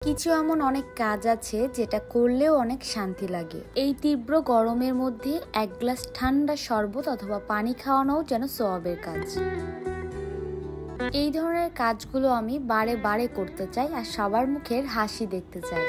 কিছু এমন অনেক কাজ আছে যেটা করলেও অনেক শান্তি লাগে। এই তীব্র গরমের মধ্যে এক গ্লাস ঠান্ডা শরবত অথবা পানি খাওয়ানোও যেন সওয়াবের কাজ। এই ধরনের কাজগুলো আমি বারে বারে করতে চাই আর সবার মুখের হাসি দেখতে চাই।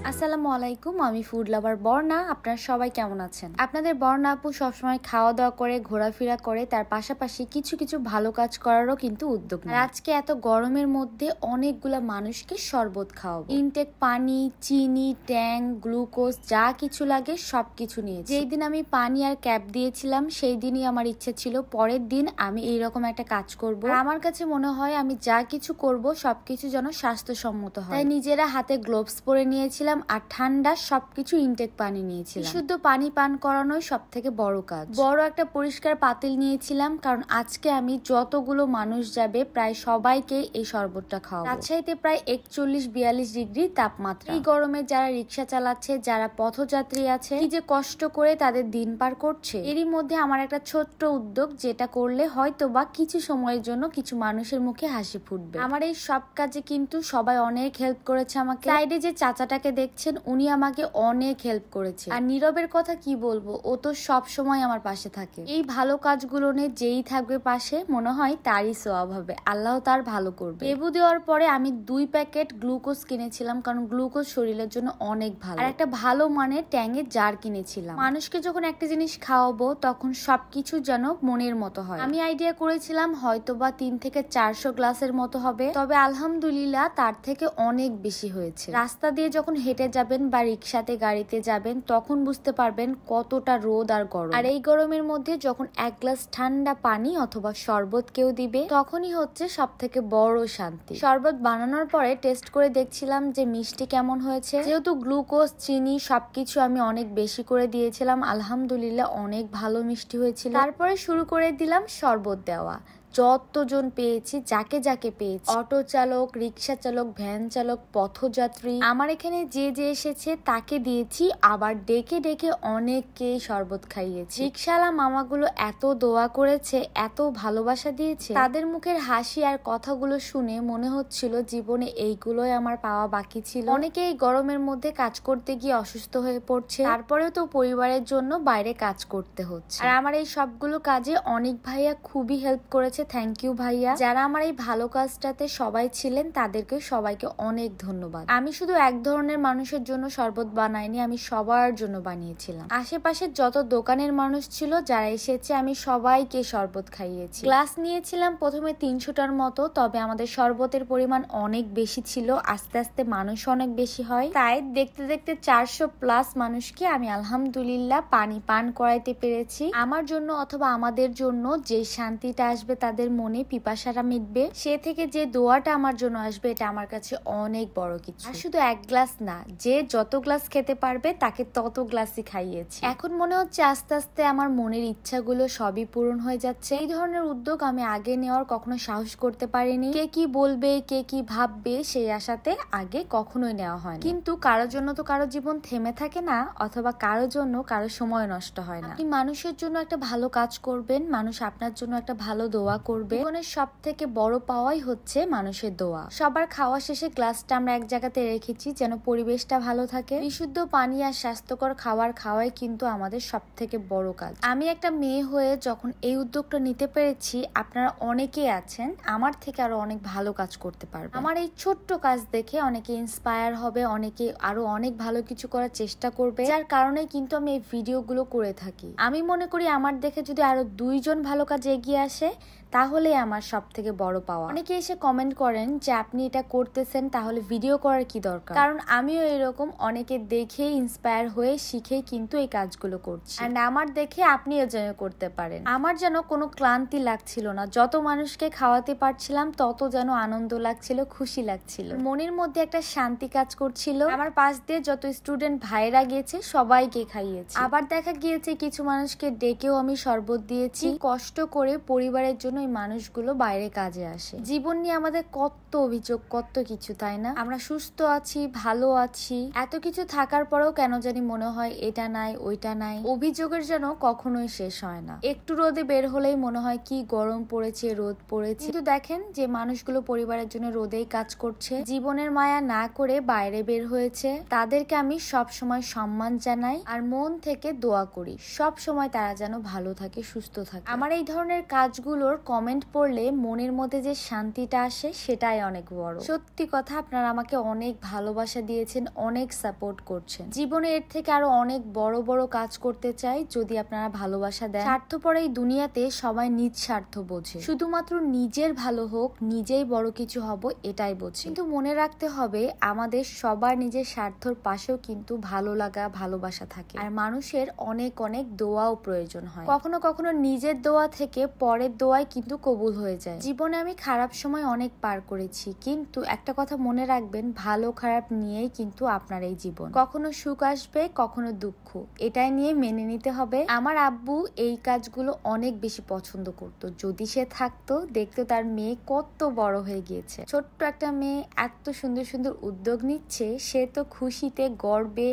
আসসালামু আলাইকুম, আমি ফুড লাভার বর্ণা। আপনারা সবাই কেমন আছেন? আপনাদের বর্ণা আপু সবসময় খাওয়া দাওয়া করে, ঘোরাফেরা করে, তার পাশাপাশি কিছু কিছু ভালো কাজ করারও কিন্তু উদ্যোগ নেয়। আজকে এত গরমের মধ্যে অনেকগুলা মানুষকে শরবত খাওয়াবো। ইনটেক পানি, চিনি, ট্যাং, গ্লুকোজ যা কিছু লাগে সবকিছু নিয়েছি। যেই দিন আমি পানি আর ক্যাপ দিয়েছিলাম সেই দিনই আমার ইচ্ছে ছিল পরের দিন আমি এইরকম একটা কাজ করব। আমার কাছে মনে হয় আমি যা কিছু করব সবকিছু যেন স্বাস্থ্যসম্মত হয়, তাই নিজেরা হাতে গ্লোভস পরে নিয়েছিলাম আর ঠান্ডা সবকিছু ইনটেক পানি নিয়েছিলাম। শুদ্ধ পানি পান করানোই সব থেকে বড় কাজ। বড় একটা পরিষ্কার পাতিল নিয়েছিলাম, কারণ আজকে আমি যতগুলো মানুষ যাবে প্রায় সবাইকে এই শরবতটা খাওয়াবো। রাজশাহীতে প্রায় 41-42 ডিগ্রি তাপমাত্রা। এই গরমে যারা রিক্সা চালাচ্ছে, যারা পথযাত্রী আছে, কি যে কষ্ট করে তাদের দিন পার করছে। এরই মধ্যে আমার একটা ছোট্ট উদ্যোগ, যেটা করলে হয়তো বা কিছু সময়ের জন্য কিছু মানুষের মুখে হাসি ফুটবে। আমার এই সব কাজে কিন্তু সবাই অনেক হেল্প করেছে আমাকে। সাইডে যে চাচাটাকে দেখছেন উনি আমাকে অনেক হেল্প করেছে। আর নীরবের কথা কি বলবো, ও তো সব সময় আমার পাশে থাকে। এই ভালো কাজগুলো নিয়ে যেই থাকবে পাশে, মনে হয় তারই সওয়াব হবে, আল্লাহ তার ভালো করবে। লেবু দেওয়ার পরে আমি 2 প্যাকেট গ্লুকোজ কিনেছিলাম, কারণ গ্লুকোজ শরীরের জন্য অনেক ভালো। আর একটা ভালো মানের ট্যাঙের জার কিনেছিলাম। মানুষকে যখন একটা জিনিস খাওয়াবো তখন সবকিছু যেন মনের মতো হয়। আমি আইডিয়া করেছিলাম হয়তোবা 3 থেকে 400 গ্লাসের মতো হবে, তবে আলহামদুলিল্লাহ তার থেকে অনেক বেশি হয়েছে। রাস্তা দিয়ে যখন হেঁটে যাবেন বা রিক্সাতে গাড়িতে যাবেন তখন বুঝতে পারবেন কতটা রোদ আর গরম। আর এই গরমের মধ্যে যখন এক গ্লাস ঠান্ডা পানি অথবা শরবত কেউ দিবে তখনই হচ্ছে সব থেকে বড় শান্তি। শরবত বানানোর পরে টেস্ট করে দেখছিলাম যে মিষ্টি কেমন হয়েছে। যেহেতু গ্লুকোজ, চিনি সবকিছু আমি অনেক বেশি করে দিয়েছিলাম, আলহামদুলিল্লাহ অনেক ভালো মিষ্টি হয়েছিল। তারপরে শুরু করে দিলাম শরবত দেওয়া। যতজন পেয়েছি, যাকে যাকে পেয়েছি, অটো চালক, রিক্সা চালক, ভ্যান চালক, পথযাত্রী, আমার এখানে যে যে এসেছে তাকে দিয়েছি। আবার ডেকে ডেকে অনেককে শরবত খাইয়েছি। রিক্সাওয়ালা মামাগুলো এত দোয়া করেছে, এত ভালোবাসা দিয়েছে, তাদের মুখের হাসি আর কথাগুলো শুনে মনে হচ্ছিল জীবনে এইগুলোই আমার পাওয়া বাকি ছিল। অনেকে এই গরমের মধ্যে কাজ করতে গিয়ে অসুস্থ হয়ে পড়ছে, তারপরেও তো পরিবারের জন্য বাইরে কাজ করতে হচ্ছে। আর আমার এই সবগুলো কাজে অনেক ভাইয়া খুবই হেল্প করেছে। থ্যাংক ইউ ভাইয়া। যারা আমার এই ভালো কাজটাতে সবাই ছিলেন তাদেরকে সবাইকে অনেক ধন্যবাদ। আমি শুধু এক ধরনের মানুষের জন্য শরবত বানাইনি, আমি সবার জন্য বানিয়েছিলাম। আশেপাশের যত দোকানের মানুষ ছিল যারা এসেছে আমি সবাইকে শরবত খাইয়েছি। গ্লাস নিয়েছিলাম প্রথমে 300টার মতো, তবে আমাদের শরবতের পরিমাণ অনেক বেশি ছিল, আস্তে আস্তে মানুষ অনেক বেশি হয়, তাই দেখতে দেখতে 400+ মানুষকে আমি আলহামদুলিল্লাহ পানি পান করাইতে পেরেছি। আমার জন্য অথবা আমাদের জন্য যে শান্তিটা আসবে, তাদের মনে পিপাসাটা মিটবে, সে থেকে যে দোয়াটা আমার জন্য আসবে, এটা আমার কাছে অনেক বড় কিছু। আর শুধু এক গ্লাস না, যে যত গ্লাস খেতে পারবে তাকে তত গ্লাসই খাইয়েছি। এখন মনে হচ্ছে আস্তে আস্তে আমার মনের ইচ্ছাগুলো সবই পূরণ হয়ে যাচ্ছে। এই ধরনের উদ্যোগ আমি আগে নেওয়ার কখনো সাহস করতে পারিনি। কে কি বলবে, কে কি ভাববে, সেই আশাতে আগে কখনোই নেওয়া হয় না। কিন্তু কারোর জন্য তো কারো জীবন থেমে থাকে না, অথবা কারোর জন্য কারো সময় নষ্ট হয় না। আপনি মানুষের জন্য একটা ভালো কাজ করবেন, মানুষ আপনার জন্য একটা ভালো দোয়া করবে। জীবনের সব থেকে বড় পাওয়াই হচ্ছে মানুষের দোয়া। সবার খাওয়া শেষে গ্লাসটা আমরা এক জায়গাতে রেখেছি যেন পরিবেশটা ভালো থাকে। বিশুদ্ধ পানি আর স্বাস্থ্যকর খাবার খাওয়াই কিন্তু আমাদের সব থেকে বড় কাজ। আমি একটা মেয়ে হয়ে যখন এই উদ্যোগটা নিতে পেরেছি, আপনারা অনেকেই আছেন আমার থেকে আরো অনেক ভালো কাজ করতে পারবেন। আমার এই ছোট্ট কাজ দেখে অনেকে ইন্সপায়ার হবে, অনেকে আরো অনেক ভালো কিছু করার চেষ্টা করবে, যার কারণে কিন্তু আমি এই ভিডিওগুলো করে থাকি। আমি মনে করি আমার দেখে যদি আরো 2 জন ভালো কাজে এগিয়ে আসে তাহলে আমার সব থেকে বড় পাওয়া। অনেকে এসে কমেন্ট করেন যে আপনি এটা করতেছেন, তাহলে ভিডিও করার কি দরকার? কারণ আমিও এরকম অনেকে দেখে ইন্সপায়ার হয়ে শিখে কিন্তু এই কাজগুলো করছি। এন্ড আমার দেখে আপনিও যেন করতে পারেন। আমার যেন কোনো ক্লান্তি লাগছিল না, যত মানুষকে খাওয়াতে পারছিলাম তত যেন আনন্দ লাগছিল, খুশি লাগছিল, মনের মধ্যে একটা শান্তি কাজ করছিল। আমার পাশ দিয়ে যত স্টুডেন্ট ভাইরা গিয়েছে সবাইকে খাইয়েছি। আবার দেখা গিয়েছে কিছু মানুষকে ডেকেও আমি শরবত দিয়েছি। কষ্ট করে পরিবারের জন্য ওই মানুষগুলো বাইরে কাজে আসে। জীবন নিয়ে আমাদের কত অভিযোগ, কত কিছু, তাই না? আমরা সুস্থ আছি, ভালো আছি, এত কিছু থাকার পরেও কেন জানি মনে হয় এটা নাই ওইটা নাই। অভিযোগের যেন কখনোই শেষ হয় না। একটু রোদে বের হলেই মনে হয় কি গরম পড়েছে, রোদ পড়েছে। কিন্তু দেখেন যে মানুষগুলো পরিবারের জন্য রোদেই কাজ করছে, জীবনের মায়া না করে বাইরে বের হয়েছে, তাদেরকে আমি সব সময় সম্মান জানাই আর মন থেকে দোয়া করি সব সময় তারা যেন ভালো থাকে, সুস্থ থাকে। আমার এই ধরনের কাজগুলোর কমেন্ট পড়লে মনের মধ্যে যে শান্তিটা আসে সেটাই অনেক বড়। সত্যি কথা, আপনারা আমাকে অনেক ভালোবাসা দিয়েছেন, অনেক সাপোর্ট করছেন। জীবনে এর থেকে আরো অনেক বড় বড় কাজ করতে চাই যদি আপনারা ভালোবাসা দেন। স্বার্থপর এই দুনিয়াতে সবাই নিজ স্বার্থ বোঝে, শুধুমাত্র নিজের ভালো হোক, নিজেই বড় কিছু হব এটাই বোঝে। কিন্তু মনে রাখতে হবে আমাদের সবার নিজের স্বার্থর পাশেও কিন্তু ভালো লাগা, ভালোবাসা থাকে। আর মানুষের অনেক অনেক দোয়াও প্রয়োজন হয়। কখনো কখনো নিজের দোয়া থেকে পরের দোয়াই কিন্তু কবুল হয়ে যায়। জীবনে আমি খারাপ সময় অনেক পার করেছি, কিন্তু একটা কথা মনে রাখবেন, ভালো খারাপ নিয়েই কিন্তু আপনার এই জীবন। কখনো সুখ আসবে, কখনো দুঃখ, এটাই নিয়ে মেনে নিতে হবে। আমার আব্বু এই কাজগুলো অনেক বেশি পছন্দ করতো। যদি সে থাকতো, দেখতো তার মেয়ে কত বড় হয়ে গিয়েছে। ছোট্ট একটা মেয়ে এত সুন্দর সুন্দর উদ্যোগ নিচ্ছে, সে তো খুশিতে গর্বে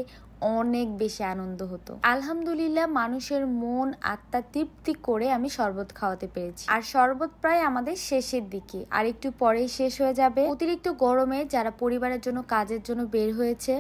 অনেক বেশি আনন্দ হতো। আলহামদুলিল্লাহ, মানুষের মন আত্মা তৃপ্তি করে আমি শরবত খাওয়াতে পেরেছি। আর শরবত প্রায় আমাদের শেষের দিকে, আর একটু পরেই শেষ হয়ে যাবে। অতিরিক্ত গরমে যারা পরিবারের জন্য কাজের জন্য বের হয়েছে,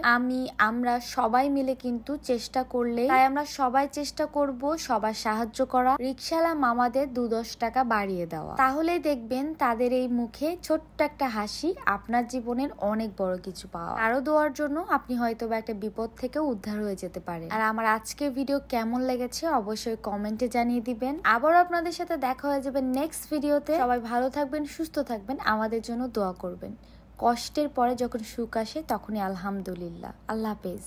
আমরা সবাই মিলে কিন্তু চেষ্টা করলে, তাই আমরা সবাই চেষ্টা করব সবার সাহায্য করা, রিকশাওয়ালা মামাদের 2-10 টাকা বাড়িয়ে দেওয়া। তাহলেই দেখবেন তাদের এই মুখে ছোট্ট একটা হাসি আপনার জীবনের অনেক বড় কিছু পাওয়া। আরো দোয়ার জন্য আপনি হয়তো একটা বিপদ থেকে উদ্ধার হয়ে যেতে পারে। আর আমার আজকের ভিডিও কেমন লেগেছে অবশ্যই কমেন্টে জানিয়ে দিবেন। আবারও আপনাদের সাথে দেখা হয়ে যাবে নেক্সট ভিডিওতে। সবাই ভালো থাকবেন, সুস্থ থাকবেন, আমাদের জন্য দোয়া করবেন। কষ্টের পরে যখন সুখ আসে তখনই আলহামদুলিল্লাহ। আল্লাহ হাফেজ।